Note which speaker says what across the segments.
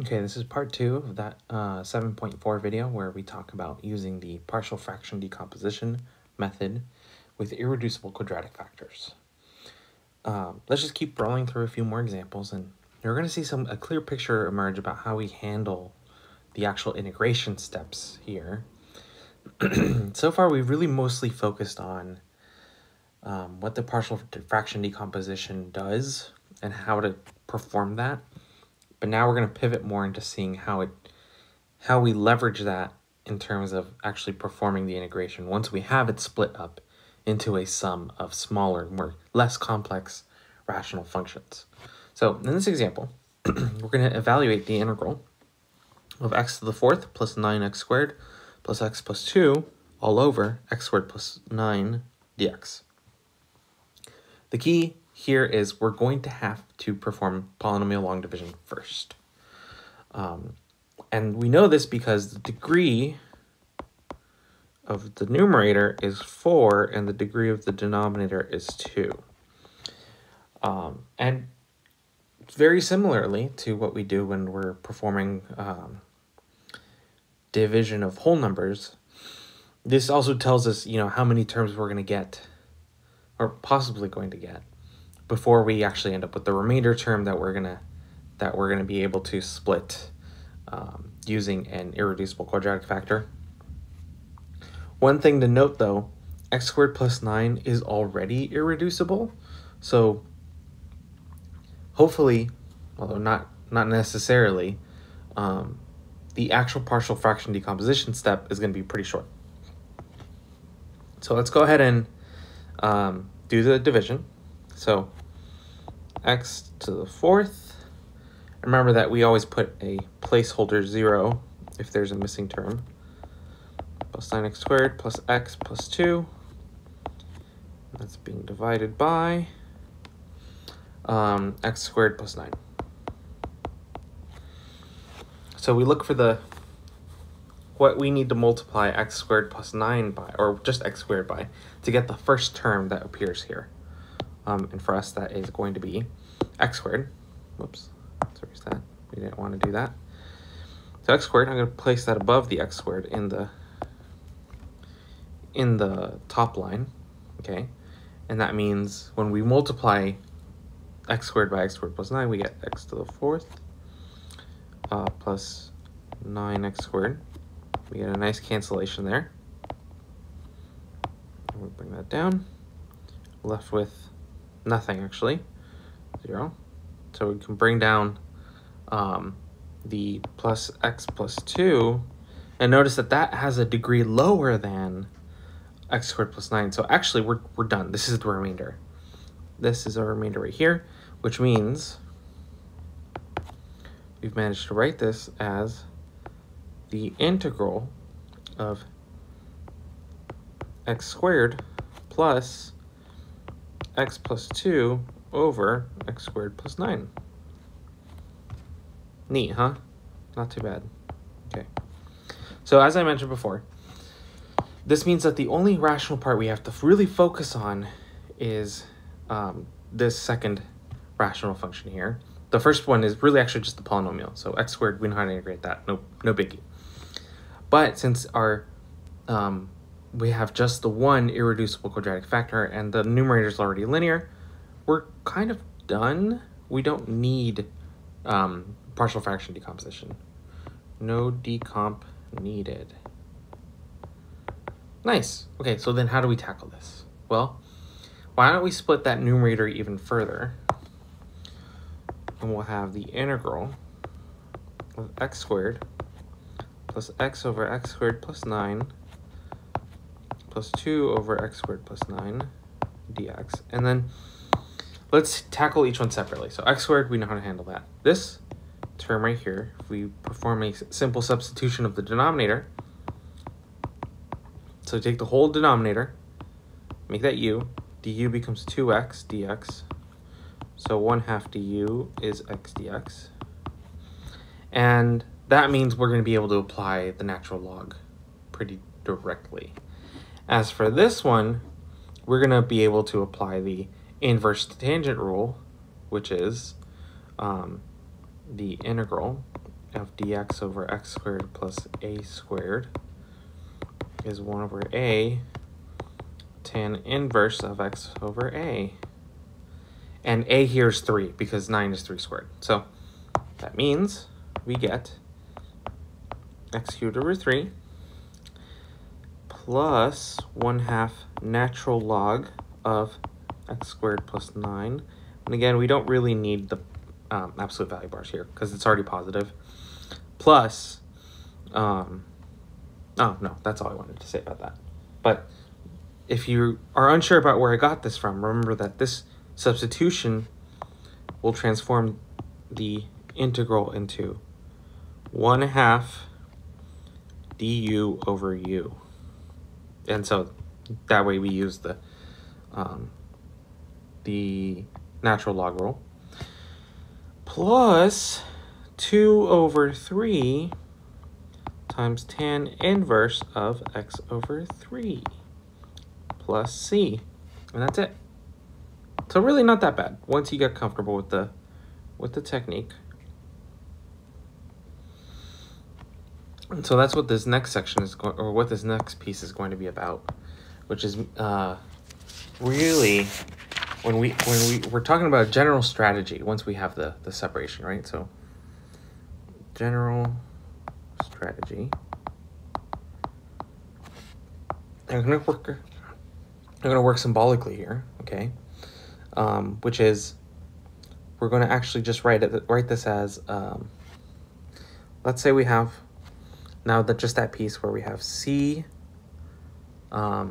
Speaker 1: Okay, this is part 2 of that 7.4 video where we talk about using the partial fraction decomposition method with irreducible quadratic factors. Let's just keep rolling through a few more examples, and you're going to see a clear picture emerge about how we handle the actual integration steps here. So far, we've really mostly focused on what the partial fraction decomposition does and how to perform that. But now we're going to pivot more into seeing how we leverage that in terms of actually performing the integration once we have it split up into a sum of smaller, less complex rational functions. So in this example, we're going to evaluate the integral of x to the fourth plus 9x squared plus x plus 2 all over x squared plus 9 dx. The key here is we're going to have to perform polynomial long division first. And we know this because the degree of the numerator is 4 and the degree of the denominator is 2. And very similarly to what we do when we're performing division of whole numbers, this also tells us, how many terms we're going to get, or possibly going to get, before we actually end up with the remainder term that we're gonna be able to split using an irreducible quadratic factor. One thing to note though, x squared plus 9 is already irreducible, so hopefully, although not necessarily, the actual partial fraction decomposition step is going to be pretty short. So let's go ahead and do the division. So x to the fourth. Remember that we always put a placeholder 0 if there's a missing term. Plus 9x squared plus x plus 2. That's being divided by x squared plus 9. So we look for what we need to multiply x squared plus 9 by, or just x squared by, to get the first term that appears here. And for us, that is going to be x squared. Whoops, let's erase that. We didn't want to do that. So x squared, I'm going to place that above the x squared in the top line, okay? And that means when we multiply x squared by x squared plus 9, we get x to the fourth plus 9x squared. We get a nice cancellation there. We'll bring that down. Left with nothing, actually. 0. So we can bring down the plus x plus 2, and notice that has a degree lower than x squared plus 9. So actually, we're done. This is the remainder. This is our remainder right here, which means we've managed to write this as the integral of x squared plus x plus 2 over x squared plus 9. Neat, huh? Not too bad. Okay. So as I mentioned before, this means that the only rational part we have to really focus on is this second rational function here. The first one is really actually just the polynomial. So x squared, we know how to integrate that. No biggie. But since we have just the one irreducible quadratic factor and the numerator is already linear, we're kind of done. We don't need partial fraction decomposition. No decomp needed. Nice. Okay, so then how do we tackle this? Well, why don't we split that numerator even further? And we'll have the integral of x squared plus x over x squared plus 9 plus 2 over x squared plus 9 dx. And then let's tackle each one separately. So x squared, we know how to handle that. This term right here, if we perform a simple substitution of the denominator, so take the whole denominator, make that u, du becomes 2x dx. So 1/2 du is x dx. And that means we're going to be able to apply the natural log pretty directly. As for this one, we're going to be able to apply the inverse tangent rule, which is the integral of dx over x squared plus a squared is 1 over a tan inverse of x over a. And a here is 3 because 9 is 3 squared. So that means we get x cubed over 3 plus 1/2 natural log of x squared plus 9. And again, we don't really need the absolute value bars here because it's already positive. Plus, oh no, that's all I wanted to say about that. But if you are unsure about where I got this from, remember that this substitution will transform the integral into 1/2 du over u. And so that way we use the natural log rule, plus 2 over 3 times tan inverse of x over 3 plus c. And that's it. So really not that bad once you get comfortable with the technique. And so that's what this next section is going, or what this next piece is going to be about, which is really when we're talking about general strategy once we have the separation, right? So general strategy. I'm gonna work symbolically here, okay? Which is we're going to actually just write this as let's say we have now just that piece where we have c. I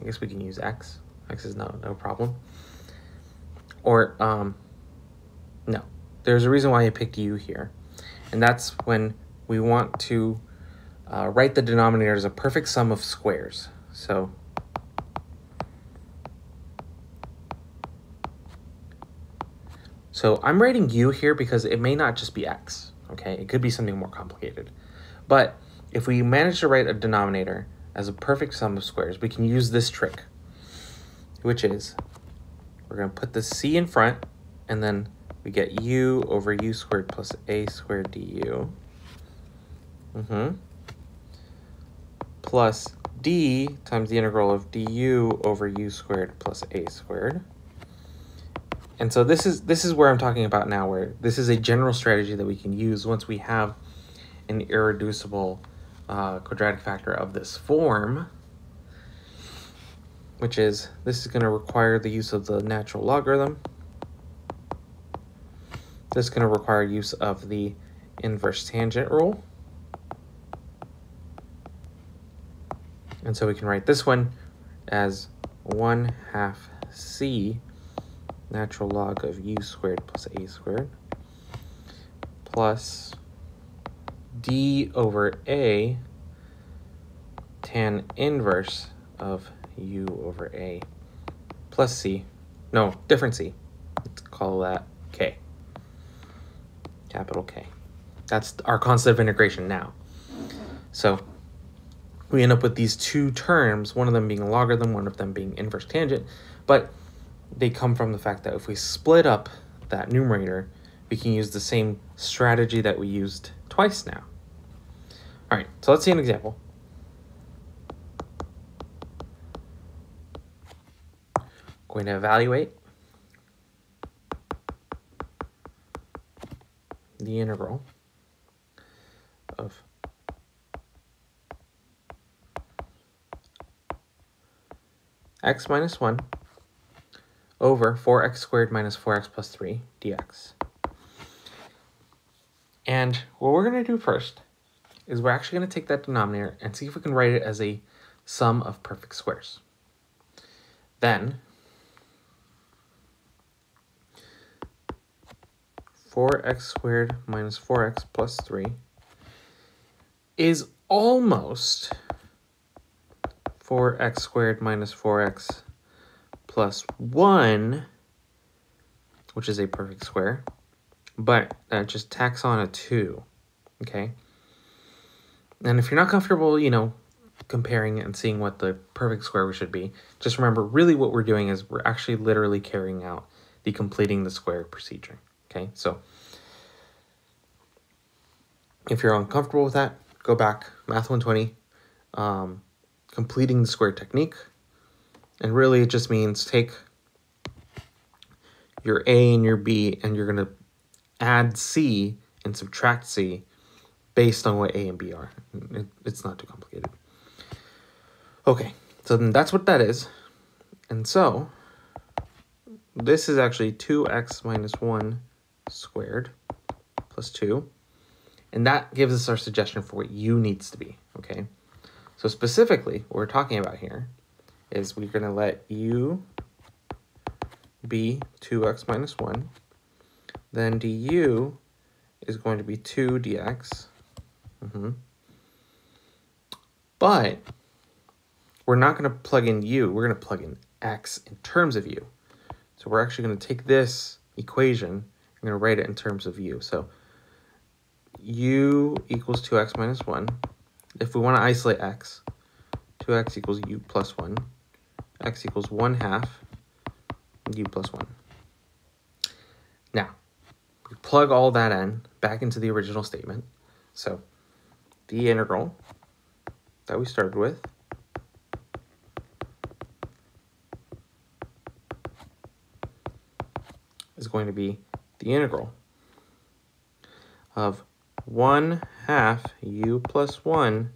Speaker 1: guess we can use x. X is no problem. Or no, there's a reason why I picked u here, and that's when we want to write the denominator as a perfect sum of squares. So I'm writing u here because it may not just be x, okay? It could be something more complicated. But if we manage to write a denominator as a perfect sum of squares, we can use this trick, which is we're going to put the c in front, and then we get u over u squared plus a squared du. Plus d times the integral of du over u squared plus a squared. And so this is where I'm talking about now, where this is a general strategy that we can use once we have an irreducible quadratic factor of this form, which is this is going to require the use of the natural logarithm. This is going to require use of the inverse tangent rule. And so we can write this one as 1/2 c natural log of u squared plus a squared plus d over a tan inverse of u over a plus c. No, different c. Let's call that k. Capital K. That's our constant of integration now. So we end up with these two terms, one of them being a logarithm, one of them being inverse tangent, but they come from the fact that if we split up that numerator, we can use the same strategy that we used twice now. All right, so let's see an example. Going to evaluate the integral of x minus 1 over 4x squared minus 4x plus 3 dx. And what we're going to do first is we're actually going to take that denominator and see if we can write it as a sum of perfect squares. Then 4x squared minus 4x plus 3 is almost 4x squared minus 4x plus 1, which is a perfect square, but that just tacks on a 2, okay? And if you're not comfortable, comparing and seeing what the perfect square should be, just remember, really what we're doing is we're actually literally carrying out the completing the square procedure, okay? So If you're uncomfortable with that, go back, Math 120, completing the square technique. And really it just means take your A and your B and you're going to add C and subtract C based on what A and B are. It's not too complicated. Okay, so then that's what that is. And so this is actually 2x minus 1 squared plus 2. And that gives us our suggestion for what u needs to be, okay? So specifically, what we're talking about here is we're going to let u be 2x minus 1. Then du is going to be 2 dx. But we're not going to plug in u. We're going to plug in x in terms of u. So we're actually going to take this equation and going to write it in terms of u. So u equals 2x minus 1. If we want to isolate x, 2x equals u plus 1. X equals 1/2 u plus 1. Now, we plug all that in back into the original statement. So the integral that we started with is going to be the integral of 1/2 u plus 1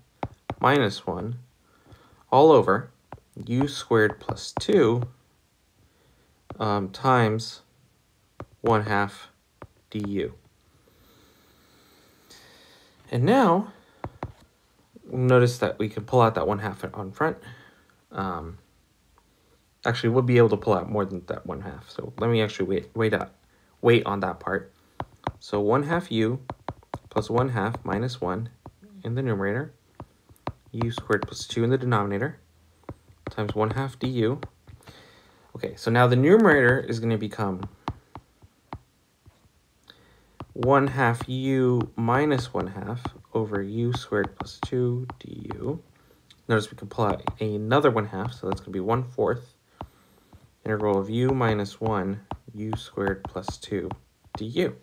Speaker 1: minus 1 all over u squared plus 2 times 1/2 du. And now, notice that we can pull out that 1/2 on front. Actually, we'll be able to pull out more than that 1/2. So let me actually wait on that part. So 1/2 u plus 1/2 minus 1 in the numerator, u squared plus 2 in the denominator, times 1/2 du. Okay, so now the numerator is going to become 1/2 u minus 1/2 over u squared plus 2 du. Notice we can pull out another 1/2, so that's going to be 1/4 integral of u minus 1 u squared plus 2 du.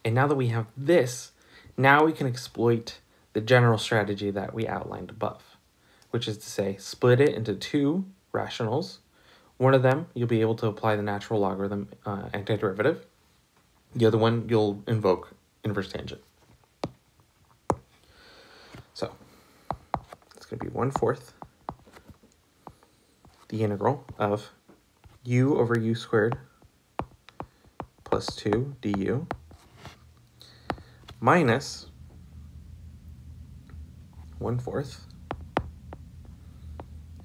Speaker 1: And now that we have this, now we can exploit the general strategy that we outlined above, which is to say, split it into two rationals. One of them, you'll be able to apply the natural logarithm antiderivative. The other one, you'll invoke inverse tangent. So it's going to be 1/4 the integral of u over u squared plus 2 du minus 1/4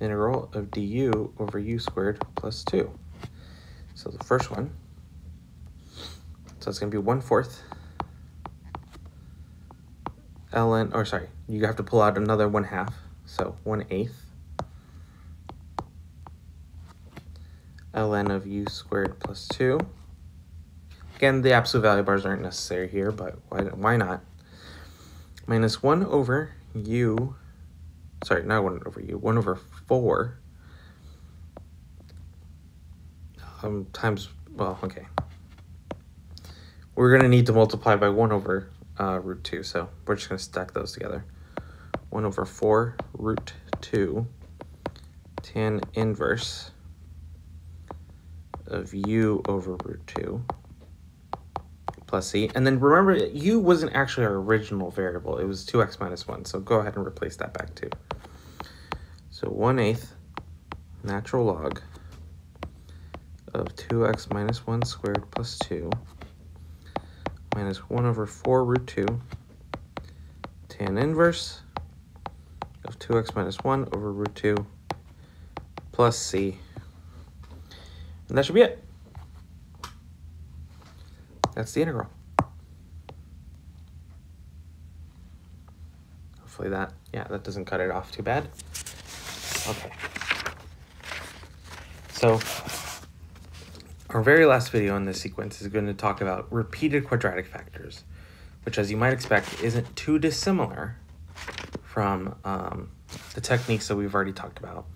Speaker 1: integral of du over u squared plus 2. So the first one, so it's going to be 1/4 ln, or sorry, you have to pull out another 1/2, so 1/8 ln of u squared plus 2. Again, the absolute value bars aren't necessary here, but why not? Minus 1 over u, sorry, not 1 over u, 1 over 4 times, well, okay. We're going to need to multiply by 1 over root 2, so we're just going to stack those together. 1 over 4 root 2 tan inverse of u over root 2 plus c. And then remember, u wasn't actually our original variable. It was 2x minus 1, so go ahead and replace that back too. So 1/8 natural log of 2x minus 1 squared plus 2 minus 1 over 4 root 2 tan inverse of 2x minus 1 over root 2 plus c. And that should be it. That's the integral. Hopefully that doesn't cut it off too bad. Okay. So our very last video in this sequence is going to talk about repeated quadratic factors, which, as you might expect, isn't too dissimilar from the techniques that we've already talked about.